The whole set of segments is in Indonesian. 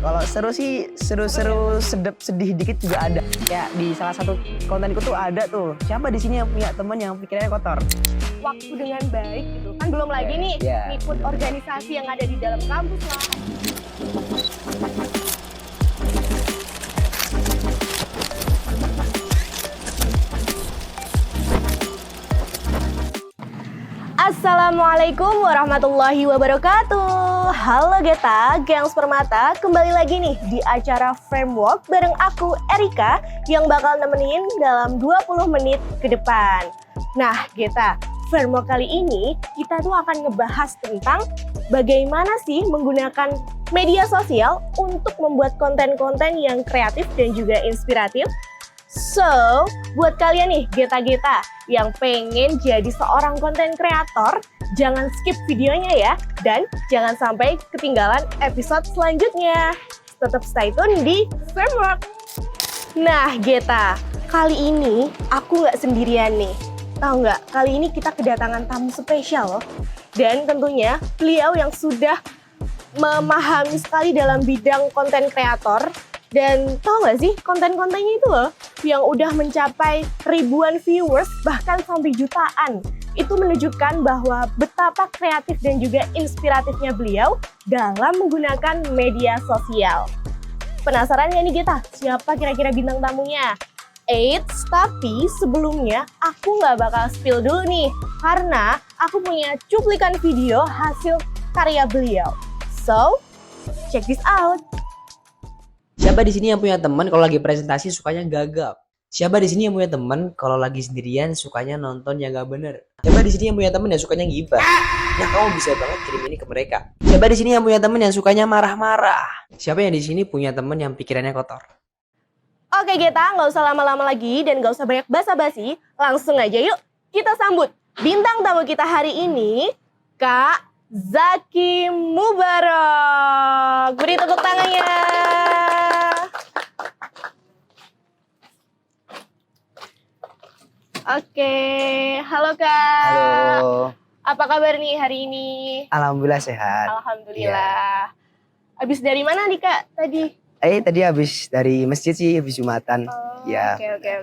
kalau seru sih seru-seru, sedih dikit juga ada. Ya di salah satu kontenku tuh ada tuh. Siapa di sini yang punya teman yang pikirannya kotor? Waktu dengan baik gitu kan, belum lagi nih ngikut organisasi yang ada di dalam kampus lah. Assalamualaikum warahmatullahi wabarakatuh. Halo Geta, gengs permata, kembali lagi nih di acara Framework bareng aku Erika yang bakal nemenin dalam 20 menit ke depan. Nah Geta, Framework kali ini kita tuh akan ngebahas tentang bagaimana sih menggunakan media sosial untuk membuat konten-konten yang kreatif dan juga inspiratif. So, buat kalian nih Geta-Geta yang pengen jadi seorang konten kreator, jangan skip videonya ya, dan jangan sampai ketinggalan episode selanjutnya. Tetap stay tune di Framework. Nah Geta, kali ini aku nggak sendirian nih. Tahu nggak, kali ini kita kedatangan tamu spesial loh. Dan tentunya beliau yang sudah memahami sekali dalam bidang konten kreator. Dan tau gak sih konten-kontennya itu loh yang udah mencapai ribuan viewers bahkan sampai jutaan. Itu menunjukkan bahwa betapa kreatif dan juga inspiratifnya beliau dalam menggunakan media sosial. Penasaran gak nih kita? Siapa kira-kira bintang tamunya? Eits, tapi sebelumnya aku gak bakal spill dulu nih karena aku punya cuplikan video hasil karya beliau. So, check this out. Siapa di sini yang punya teman kalau lagi presentasi sukanya gagap? Siapa di sini yang punya teman kalau lagi sendirian sukanya nonton yang gak bener? Siapa di sini yang punya teman yang sukanya gibah? Nah, kamu bisa banget kirim ini ke mereka. Siapa di sini yang punya teman yang sukanya marah-marah? Siapa yang di sini punya teman yang pikirannya kotor? Oke Geta, nggak usah lama-lama lagi dan nggak usah banyak basa-basi, langsung aja yuk kita sambut bintang tamu kita hari ini, Kak Zaki Mubarak. Beri tepuk tangannya. Oke, halo Kak. Halo. Apa kabar nih hari ini? Alhamdulillah sehat. Alhamdulillah. Habis dari mana nih Kak tadi? Tadi habis dari masjid sih, habis Jumatan. Ya. Oke.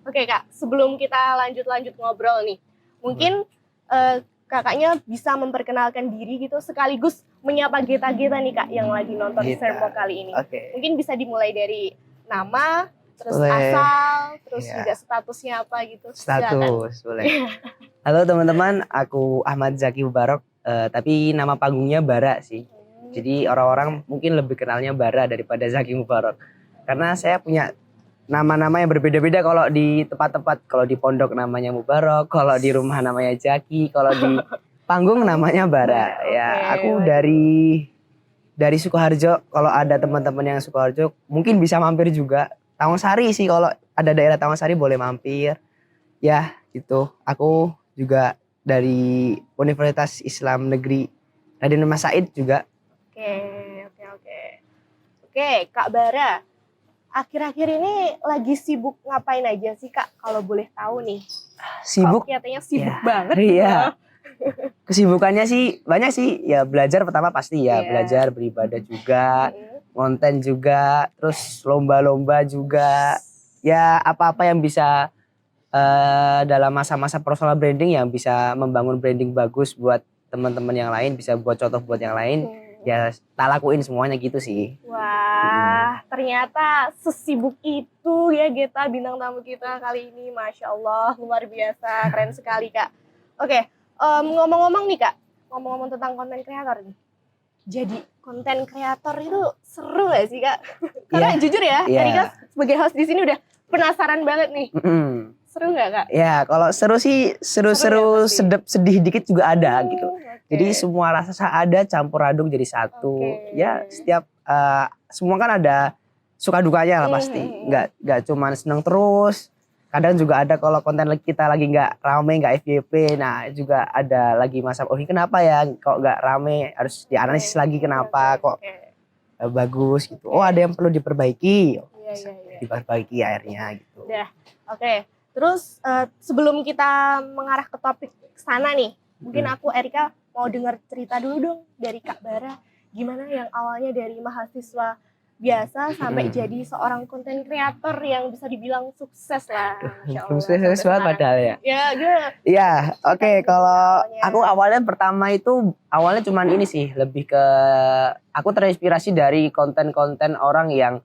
Oke Kak, sebelum kita lanjut ngobrol nih, mungkin kakaknya bisa memperkenalkan diri gitu sekaligus menyapa Geta-Geta nih Kak yang lagi nonton Framework kali ini. Mungkin bisa dimulai dari nama, terus asal, terus juga statusnya apa gitu. Status, boleh. Halo teman-teman, aku Ahmad Zaki Mubarak, tapi nama panggungnya Bara sih. Jadi orang-orang mungkin lebih kenalnya Bara daripada Zaki Mubarak. Karena saya punya nama-nama yang berbeda-beda kalau di tempat-tempat. Kalau di pondok namanya Mubarak, kalau di rumah namanya Zaki, kalau di panggung namanya Bara. Ya, aku dari Sukoharjo. Kalau ada teman-teman yang Sukoharjo, mungkin bisa mampir juga. Tawangsari sih, kalau ada daerah Tawangsari boleh mampir. Ya, gitu. Aku juga dari Universitas Islam Negeri Raden Mas Said juga. Oke, Kak Bara. Akhir-akhir ini lagi sibuk ngapain aja sih Kak? Kalau boleh tahu nih. Sibuk? Kelihatannya sibuk banget. Iya. Kesibukannya sih banyak sih. Ya belajar pertama pasti ya. Belajar, beribadah juga. Konten juga. Terus lomba-lomba juga. Ya apa-apa yang bisa dalam masa-masa personal branding yang bisa membangun branding bagus buat teman-teman yang lain. Bisa buat contoh buat yang lain. Ya tak lakuin semuanya gitu sih. Wah, ternyata sesibuk itu ya Geta bintang tamu kita kali ini. Masya Allah, luar biasa, keren sekali Kak. Oke, ngomong-ngomong nih Kak, ngomong-ngomong tentang konten kreator nih. Jadi konten kreator itu seru gak sih Kak? Karena jujur ya, Erika sebagai host di sini udah penasaran banget nih. Seru gak Kak? Ya kalau seru sih seru-seru, sedih dikit juga ada gitu. Jadi semua rasa ada campur aduk jadi satu. Ya setiap semua kan ada suka dukanya lah pasti. Nggak cuma seneng terus. Kadang juga ada kalau konten kita lagi nggak rame, nggak FYP. Nah juga ada lagi masa, oh ini kenapa ya kok nggak rame, harus dianalisis lagi kenapa kok bagus gitu. Oh ada yang perlu diperbaiki. Diperbaiki akhirnya gitu. Oke. Terus sebelum kita mengarah ke topik sana nih, mungkin aku Erika mau dengar cerita dulu dong dari Kak Bara. gimana yang awalnya dari mahasiswa biasa sampai jadi seorang konten kreator yang bisa dibilang sukses lah. Masya Allah, Sukses sampai banget sekarang. padahal ya. Ya, gimana? Iya, oke. Kalau Awalnya. aku awalnya pertama itu awalnya cuman ini sih, lebih ke aku terinspirasi dari konten-konten orang yang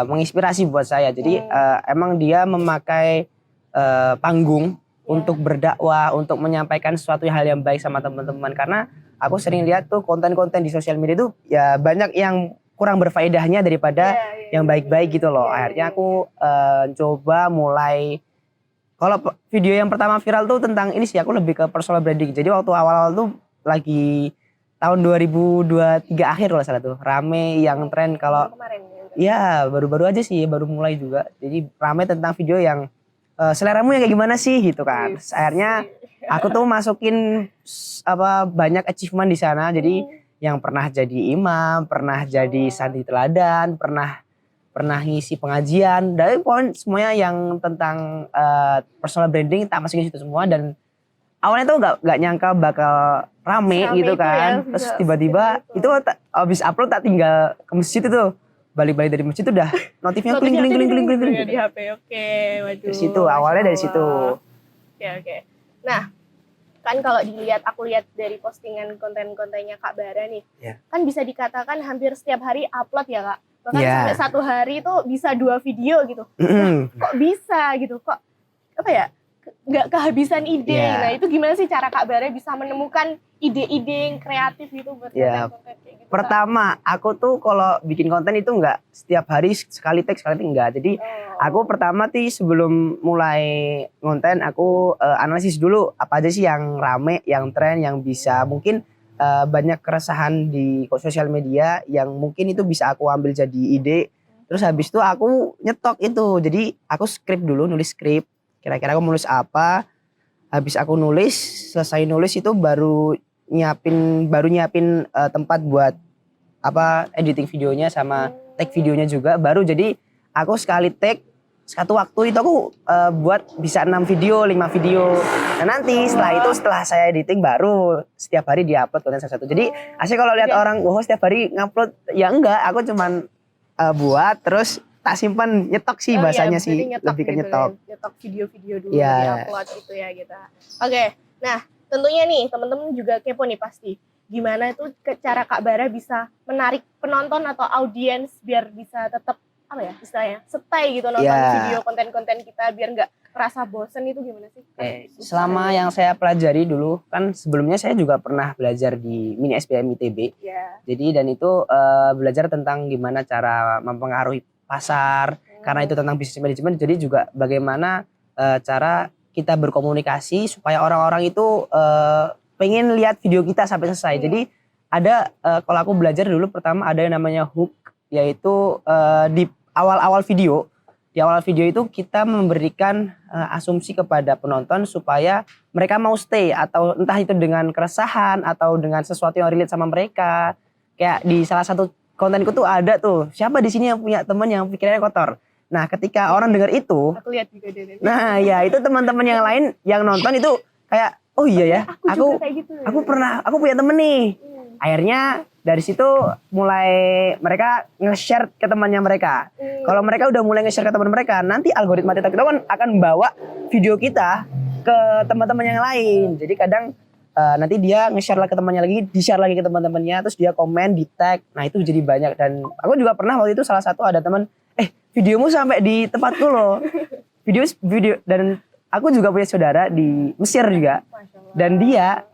menginspirasi buat saya. Jadi emang dia memakai panggung untuk berdakwah, untuk menyampaikan sesuatu hal yang baik sama teman-teman. Karena aku sering lihat tuh konten-konten di sosial media tuh ya banyak yang kurang berfaedahnya daripada yang baik-baik gitu loh. Akhirnya aku coba mulai. Kalau video yang pertama viral tuh tentang ini sih, aku lebih ke personal branding. Jadi waktu awal-awal tuh lagi tahun 2023 akhir kalau salah tuh, rame yang tren kalau Kemarin ya baru-baru aja sih, baru mulai juga. Jadi rame tentang video yang seleramu yang kayak gimana sih gitu kan. Akhirnya aku tuh masukin banyak achievement di sana. Jadi yang pernah jadi imam, pernah jadi santri teladan, pernah ngisi pengajian, dari poin semuanya yang tentang personal branding tak masukin situ semua. Dan awalnya tuh nggak nyangka bakal rame gitu kan. Ya, terus tiba-tiba itu abis upload tak tinggal ke masjid itu, balik-balik dari masjid itu udah notifnya kling di HP. Oke, waduh. Dari situ awalnya, dari situ. Oke. Nah, kan kalau aku lihat dari postingan konten-kontennya Kak Bara nih, kan bisa dikatakan hampir setiap hari upload ya Kak. Bahkan sampai satu hari itu bisa 2 video gitu. Nah, kok bisa gitu? Kok apa ya? Nggak kehabisan ide. Nah, itu gimana sih cara Kak Bara bisa menemukan ide-ide yang kreatif gitu buat konten-konten kayak gitu? Pertama, aku tuh kalau bikin konten itu nggak setiap hari sekali take enggak. Jadi aku pertama sebelum mulai konten aku analisis dulu apa aja sih yang rame, yang tren, yang bisa mungkin banyak keresahan di sosial media yang mungkin itu bisa aku ambil jadi ide. Terus habis itu aku nyetok itu. Jadi aku nulis skrip. Kira-kira aku nulis apa. Habis aku nulis, selesai nulis itu baru nyiapin tempat buat editing videonya sama take videonya juga. Baru jadi aku sekali take satu waktu itu aku buat bisa 6 video, 5 video. Nah nanti setelah saya editing baru setiap hari diupload konten satu-satu. Jadi asli kalau lihat orang setiap hari ngupload, ya enggak, aku cuman buat terus tak simpan, nyetok sih bahasanya sih, lebih ke nyetok. Nyetok video-video dulu diupload gitu ya kita. Oke. Nah, tentunya nih teman-teman juga kepo nih pasti. Gimana itu cara Kak Bara bisa menarik penonton atau audiens biar bisa tetap istilahnya stay gitu nonton video konten-konten kita biar nggak rasa bosen, itu gimana sih? Selama yang saya pelajari dulu, kan sebelumnya saya juga pernah belajar di Mini SBM ITB. Jadi dan itu belajar tentang gimana cara mempengaruhi pasar, karena itu tentang bisnis manajemen. Jadi juga bagaimana cara kita berkomunikasi supaya orang-orang itu pengen lihat video kita sampai selesai. Jadi ada kalau aku belajar dulu pertama ada yang namanya hook, yaitu di awal-awal video. Di awal video itu kita memberikan asumsi kepada penonton supaya mereka mau stay, atau entah itu dengan keresahan atau dengan sesuatu yang relate sama mereka. Kayak di salah satu kontenku tuh ada tuh, siapa di sini yang punya teman yang pikirannya kotor. Nah, ketika orang dengar itu, aku lihat juga deh. Nah, ya itu teman-teman yang lain yang nonton itu kayak, oh iya ya, aku punya temen nih. Akhirnya dari situ mulai mereka nge-share ke temannya mereka. Kalau mereka udah mulai nge-share ke teman mereka, nanti algoritma TikTok itu akan bawa video kita ke teman-teman yang lain. Jadi kadang nanti dia nge-share lagi ke temannya lagi, di-share lagi ke teman-temannya, terus dia komen, di tag. Nah itu jadi banyak. Dan aku juga pernah waktu itu salah satu ada teman, videomu sampai di tempatku loh. Video dan aku juga punya saudara di Mesir juga. Dan dia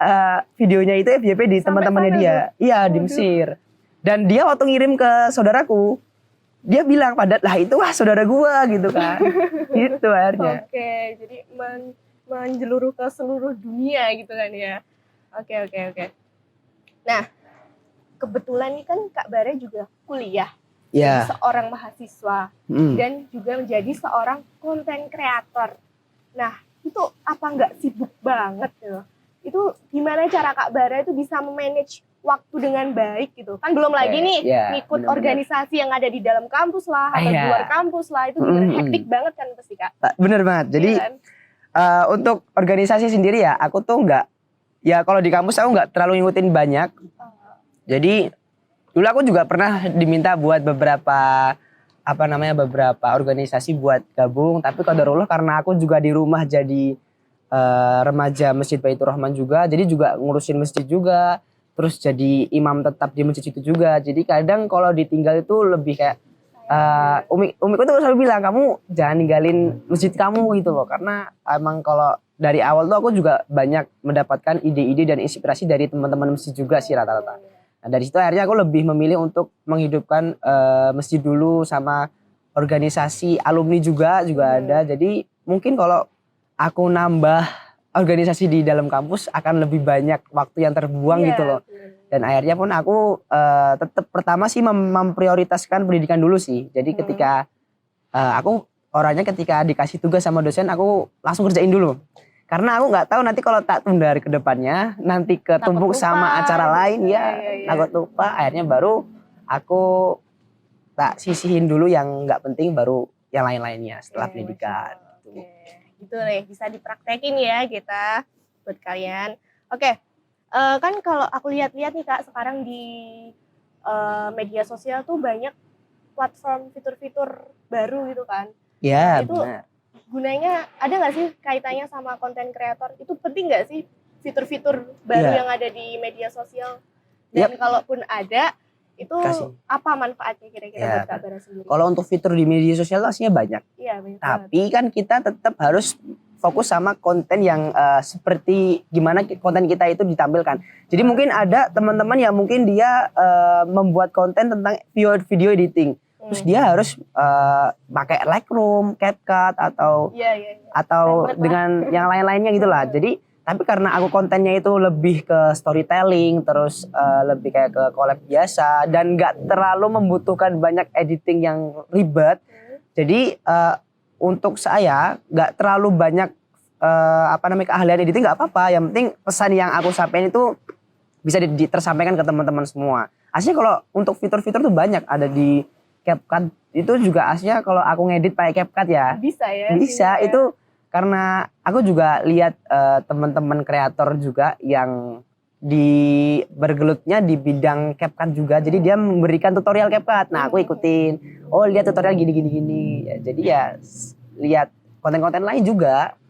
videonya itu FYP di teman-temannya dia. Iya di Mesir. Dan dia waktu ngirim ke saudaraku, dia bilang lah itu saudara gua gitu kan. Gitu akhirnya. Oke, jadi menyeluruh ke seluruh dunia gitu kan ya. Oke. Nah, kebetulan nih kan Kak Bara juga kuliah. Jadi seorang mahasiswa dan juga menjadi seorang konten kreator. Nah, itu apa nggak sibuk banget gitu? Itu gimana cara Kak Bara itu bisa memanage waktu dengan baik gitu? Kan belum lagi nih ngikut organisasi yang ada di dalam kampus lah atau di luar kampus lah, itu hektik banget kan pasti Kak? Bener banget. Jadi untuk organisasi sendiri aku tuh nggak, kalau di kampus aku nggak terlalu ngikutin banyak. Jadi Dulu aku juga pernah diminta buat beberapa beberapa organisasi buat gabung, tapi qadarullah karena aku juga di rumah jadi remaja Masjid Baitur Rahman juga, jadi juga ngurusin masjid juga, terus jadi imam tetap di masjid itu juga. Jadi kadang kalau ditinggal itu lebih kayak umiku tuh selalu bilang, kamu jangan ninggalin masjid kamu gitu loh, karena emang kalau dari awal tuh aku juga banyak mendapatkan ide-ide dan inspirasi dari teman-teman masjid juga sih rata-rata. Nah, dari situ akhirnya aku lebih memilih untuk menghidupkan masjid dulu, sama organisasi alumni juga ada. Jadi mungkin kalau aku nambah organisasi di dalam kampus akan lebih banyak waktu yang terbuang gitu loh. Dan akhirnya pun aku tetap pertama sih memprioritaskan pendidikan dulu sih. Jadi ketika aku orangnya ketika dikasih tugas sama dosen aku langsung kerjain dulu. Karena aku nggak tahu nanti kalau tak tunda ke depannya nanti ketumpuk sama acara lain ya takut lupa. Akhirnya baru aku tak sisihin dulu yang nggak penting, baru yang lain-lainnya setelah pendidikan. Gitu nih, bisa dipraktekin ya kita buat kalian. Oke, kan kalau aku lihat-lihat nih Kak, sekarang di media sosial tuh banyak platform fitur-fitur baru gitu kan. Ya, itu benar. Gunanya ada nggak sih kaitannya sama konten kreator? Itu penting nggak sih fitur-fitur baru yang ada di media sosial? Dan kalaupun ada, itu apa manfaatnya kira-kira buat Kak Bara sendiri? Kalau untuk fitur di media sosial aslinya banyak. Iya, banyak. Tapi kan kita tetap harus fokus sama konten yang seperti gimana konten kita itu ditampilkan. Jadi mungkin ada teman-teman yang mungkin dia membuat konten tentang video editing. Terus dia harus pakai Lightroom, CapCut atau dengan yang lain-lainnya gitulah. Jadi tapi karena aku kontennya itu lebih ke storytelling, terus lebih kayak ke collab biasa dan nggak terlalu membutuhkan banyak editing yang ribet. Jadi untuk saya nggak terlalu banyak keahlian editing, nggak apa-apa. Yang penting pesan yang aku sampaikan itu bisa tersampaikan ke teman-teman semua. Aslinya kalau untuk fitur-fitur tuh banyak ada di CapCut itu juga, aslinya kalau aku ngedit pakai CapCut ya. Bisa ya. Bisa ya. Itu karena aku juga lihat teman-teman kreator juga yang bergelutnya di bidang CapCut juga. Jadi dia memberikan tutorial CapCut. Nah, aku ikutin. Oh, lihat tutorial gini. Ya, jadi ya lihat konten-konten lain juga.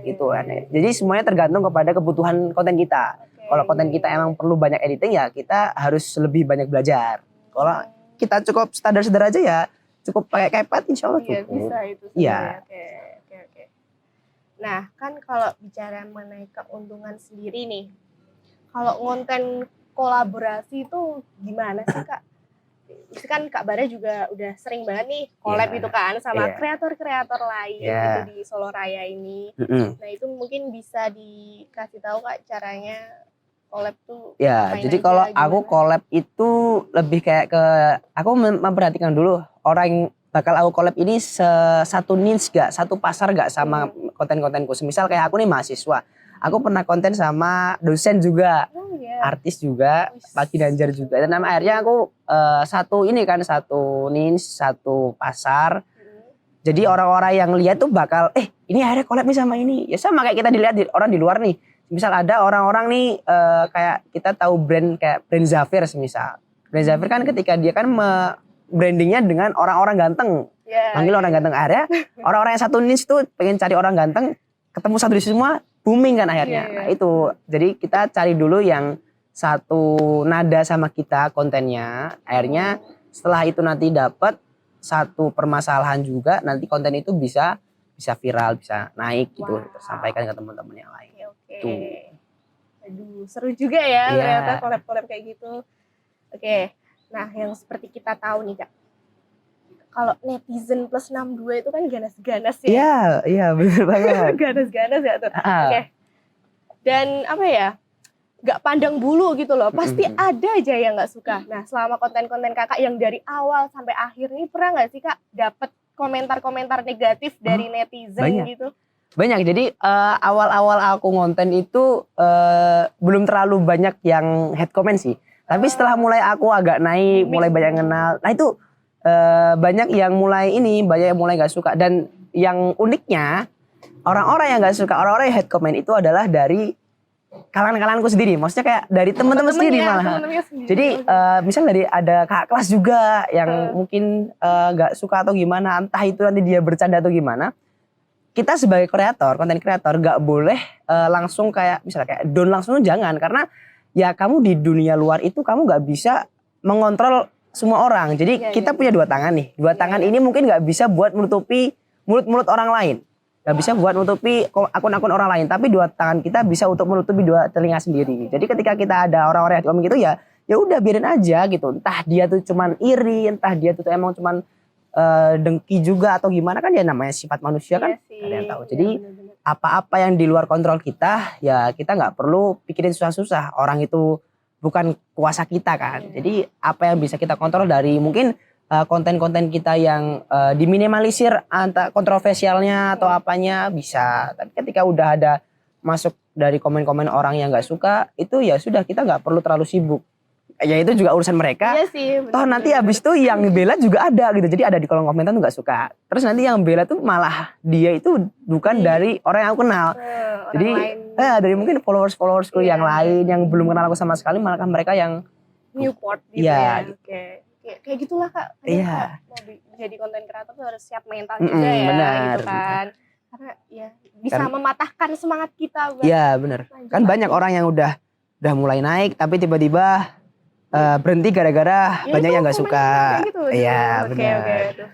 Gitu kan. Jadi semuanya tergantung kepada kebutuhan konten kita. Kalau konten kita emang perlu banyak editing ya kita harus lebih banyak belajar. Kalau kita cukup standar aja ya cukup pakai CapCut insyaallah cukup. Iya, bisa itu. Iya. Oke. Nah, kan kalau bicara mengenai keuntungan sendiri nih, kalau konten kolaborasi itu gimana sih Kak? Itu kan Kak Bara juga udah sering banget nih collab gitu kan sama kreator-kreator lain gitu di Solo Raya ini. Nah, itu mungkin bisa dikasih tahu Kak caranya collab tuh. Ya, jadi kalau aku collab itu lebih kayak ke aku memperhatikan dulu orang bakal aku collab ini satu niche gak, satu pasar gak sama konten-kontenku. Semisal kayak aku nih mahasiswa, aku pernah konten sama dosen juga, artis juga, Pak Ginanjar juga. Dan akhirnya aku satu niche, satu pasar. Jadi orang-orang yang lihat tuh bakal, ini akhirnya collab nih sama ini. Ya sama kayak kita dilihat orang di luar nih. Misal ada orang-orang nih kayak kita tahu brand kayak brand Zafir semisal. Brand Zafir kan ketika dia kan brandingnya dengan orang-orang ganteng, panggil orang ganteng. Akhirnya orang-orang yang satu niche tuh pengen cari orang ganteng, ketemu satu di semua, booming kan akhirnya. Nah itu, jadi kita cari dulu yang satu nada sama kita kontennya. Akhirnya setelah itu nanti dapat satu permasalahan juga, nanti konten itu bisa viral, bisa naik gitu, tersampaikan ke teman-teman yang lain. Oke. Aduh, seru juga ya ternyata collab-collab kayak gitu. Oke. Nah, yang seperti kita tahu nih Kak, kalau netizen plus 62 itu kan ganas-ganas ya. Iya benar banget. Ganas-ganas ya tuh. Oke. Dan apa ya, gak pandang bulu gitu loh, pasti ada aja yang gak suka. Nah, selama konten-konten Kakak yang dari awal sampai akhir nih, pernah gak sih Kak dapet komentar-komentar negatif dari netizen gitu? Banyak, jadi awal-awal aku ngonten itu belum terlalu banyak yang hate comment sih. Tapi setelah mulai aku agak naik, mulai banyak yang kenal. Nah itu banyak yang mulai gak suka. Dan yang uniknya orang-orang yang gak suka, orang-orang yang hate comment itu adalah dari kalangan-kalanganku sendiri, maksudnya kayak dari teman-teman sendiri Temen-temennya, malah. temen-temennya sendiri. Jadi misal dari ada kakak kelas juga yang mungkin nggak suka atau gimana, entah itu nanti dia bercanda atau gimana. Kita sebagai kreator, konten kreator nggak boleh langsung kayak misalnya kayak down langsung, jangan, karena ya kamu di dunia luar itu kamu nggak bisa mengontrol semua orang. Jadi Iya, kita iya. punya dua tangan nih. Dua tangan ini mungkin nggak bisa buat menutupi mulut-mulut orang lain. Nggak bisa buat menutupi akun-akun orang lain. Tapi dua tangan kita bisa untuk menutupi dua telinga sendiri. Jadi ketika kita ada orang-orang yang ngomong gitu ya udah biarin aja gitu. Entah dia tuh cuman iri, entah dia tuh emang cuman dengki juga atau gimana, kan ya namanya sifat manusia kan. Iya sih. Ada yang tahu. Iya, Jadi bener-bener. apa-apa yang di luar kontrol kita ya kita nggak perlu pikirin susah-susah. Orang itu bukan kuasa kita kan. Jadi apa yang bisa kita kontrol dari mungkin konten-konten kita yang diminimalisir kontroversialnya atau apanya bisa. Tapi ketika udah ada masuk dari komen-komen orang yang nggak suka, itu ya sudah, kita nggak perlu terlalu sibuk. Ya itu juga urusan mereka. Iya sih. Toh nanti habis itu yang bela juga ada gitu. Jadi ada di kolom komentar tuh nggak suka. Terus nanti yang bela tuh malah dia itu bukan dari orang yang aku kenal. Jadi dari mungkin followersku Iya. yang lain yang belum kenal aku sama sekali, malah mereka yang Newport gitu Iya, ya. Oke. Kayak gitulah Kak. Kadang Iya. Kak mau jadi konten kreator tuh harus siap mental juga ya benar, gitu kan. Karena ya bisa Kan- mematahkan semangat kita buat iya bener. lanjut Kan banyak lagi. orang yang udah mulai naik tapi tiba-tiba berhenti gara-gara Ya banyak itu yang nggak komen suka. kayak gitu. Iya Oke, benar. Oke, tuh.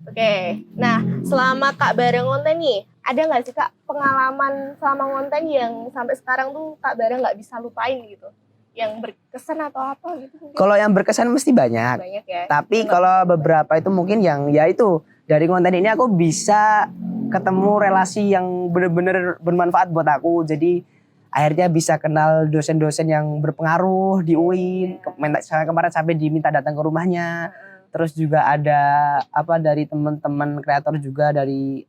Oke. Nah, selama Kak Bara ngonten nih, ada nggak sih Kak pengalaman selama ngonten yang sampai sekarang tuh Kak Bara nggak bisa lupain gitu? Yang berkesan atau apa gitu? Mungkin? Kalau yang berkesan mesti banyak. Banyak ya. Tapi kalau beberapa itu mungkin yang ya itu, dari konten ini aku bisa ketemu relasi yang bener-bener bermanfaat buat aku. Jadi akhirnya bisa kenal dosen-dosen yang berpengaruh di UIN. Kemarin sampai diminta datang ke rumahnya. Terus juga ada dari teman-teman kreator juga, dari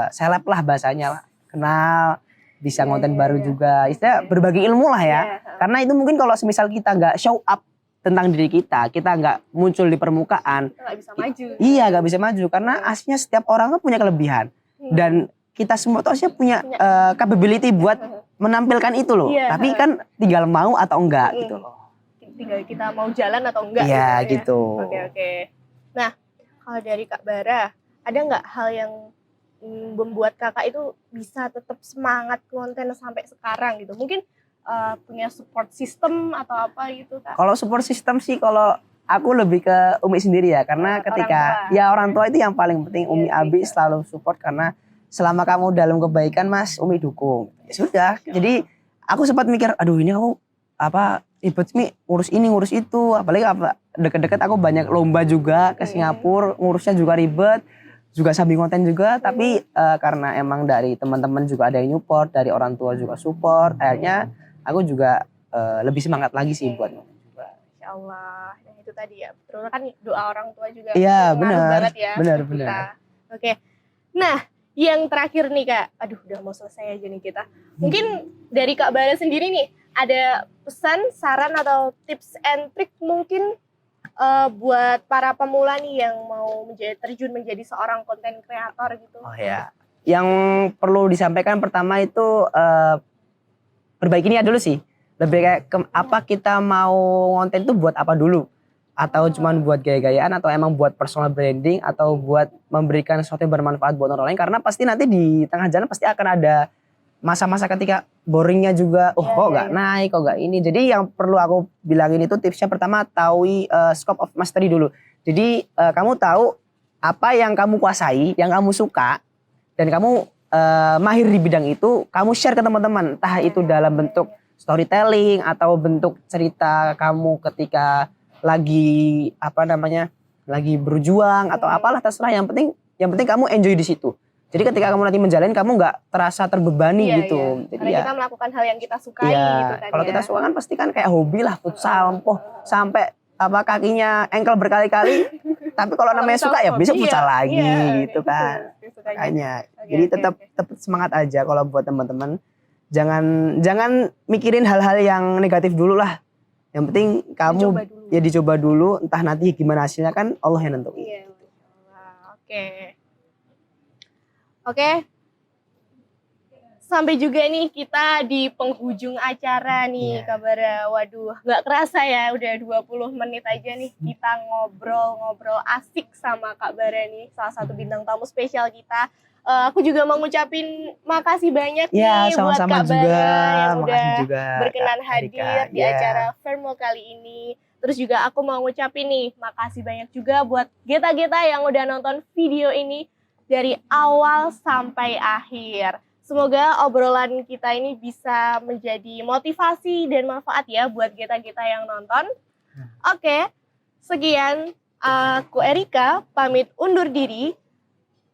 seleb lah bahasanya lah. Kenal, bisa ngonten baru juga. Istilah berbagi ilmu lah ya. Iya. Karena itu mungkin kalau semisal kita nggak show up tentang diri kita nggak muncul di permukaan, Kita nggak bisa maju. iya nggak bisa maju. Karena aslinya setiap orang kan punya kelebihan. Dan kita semua tuh aslinya punya capability buat menampilkan itu loh. Iya. Tapi kan tinggal mau atau enggak gitu loh. Tinggal kita mau jalan atau enggak. Iya ya. gitu. Oke. Nah, kalau dari Kak Bara, ada nggak hal yang membuat kakak itu bisa tetap semangat konten sampai sekarang gitu? Mungkin punya support system atau apa gitu Kak? Kalau support system sih, kalau aku lebih ke Umi sendiri ya. Karena ketika orang tua itu yang paling penting. Umi Abi selalu support, karena selama kamu dalam kebaikan Mas, Umi dukung. Ya sudah. Jadi aku sempat mikir, aduh ini aku ribet nih ngurus ini ngurus itu, apalagi deket-deket aku banyak lomba juga ke Singapura, ngurusnya juga ribet, juga sambil konten juga. Tapi karena emang dari teman-teman juga ada yang support, dari orang tua juga support, akhirnya aku juga lebih semangat lagi sih buat nonton juga. Insya Allah. Nah itu tadi ya, terus kan doa orang tua juga Iya, ngaruh benar, banget ya benar, ke benar. kita. Oke. Nah, yang terakhir nih Kak, aduh udah mau selesai aja nih kita. Mungkin dari Kak Bara sendiri nih, ada pesan, saran atau tips and trick mungkin buat para pemula nih yang mau terjun menjadi seorang konten kreator gitu. Oh ya, yang perlu disampaikan pertama itu perbaiki niat dulu sih. Lebih kayak apa kita mau ngonten itu buat apa dulu? Atau cuman buat gaya-gayaan, atau emang buat personal branding, atau buat memberikan sesuatu yang bermanfaat buat orang lain. Karena pasti nanti di tengah jalan pasti akan ada masa-masa ketika boringnya juga, kok nggak naik, kok nggak ini. Jadi yang perlu aku bilangin itu tipsnya pertama, tahu scope of mastery dulu. Jadi kamu tahu apa yang kamu kuasai, yang kamu suka, dan kamu mahir di bidang itu, kamu share ke teman-teman. Entah itu dalam bentuk storytelling atau bentuk cerita kamu ketika lagi lagi berjuang atau apalah, terserah. Yang penting kamu enjoy di situ. Jadi ketika kamu nanti menjalani, kamu nggak terasa terbebani gitu. Iya. Jadi Karena kita melakukan hal yang kita sukai iya, gitu kan. kalau kita suka kan pasti kan kayak hobi lah, futsal, sampai kakinya engkel berkali-kali. Tapi kalau namanya suka ya bisa futsal lagi gitu kan. Makanya jadi tetap semangat aja kalau buat teman-teman. Jangan mikirin hal-hal yang negatif dulu lah. Yang penting kamu dicoba dulu, entah nanti gimana hasilnya kan Allah yang nentuin. Iya. Oke. sampai juga nih kita di penghujung acara nih, Iya. Kak Bara. Waduh, nggak kerasa ya udah 20 menit aja nih kita ngobrol-ngobrol asik sama Kak Bara nih, salah satu bintang tamu spesial kita. Aku juga mau ngucapin makasih banyak Ya, nih buat sama-sama Kak juga. Bara yang Makasih udah juga berkenan Kak hadir Erika. di Ya. acara Firmo kali ini. Terus juga aku mau ngucapin nih, makasih banyak juga buat Geta-Geta yang udah nonton video ini dari awal sampai akhir. Semoga obrolan kita ini bisa menjadi motivasi dan manfaat ya buat Geta-Geta yang nonton. Oke, sekian. Aku Erika, pamit undur diri.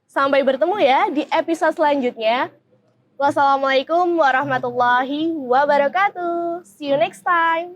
Sampai bertemu ya di episode selanjutnya. Wassalamualaikum warahmatullahi wabarakatuh. See you next time.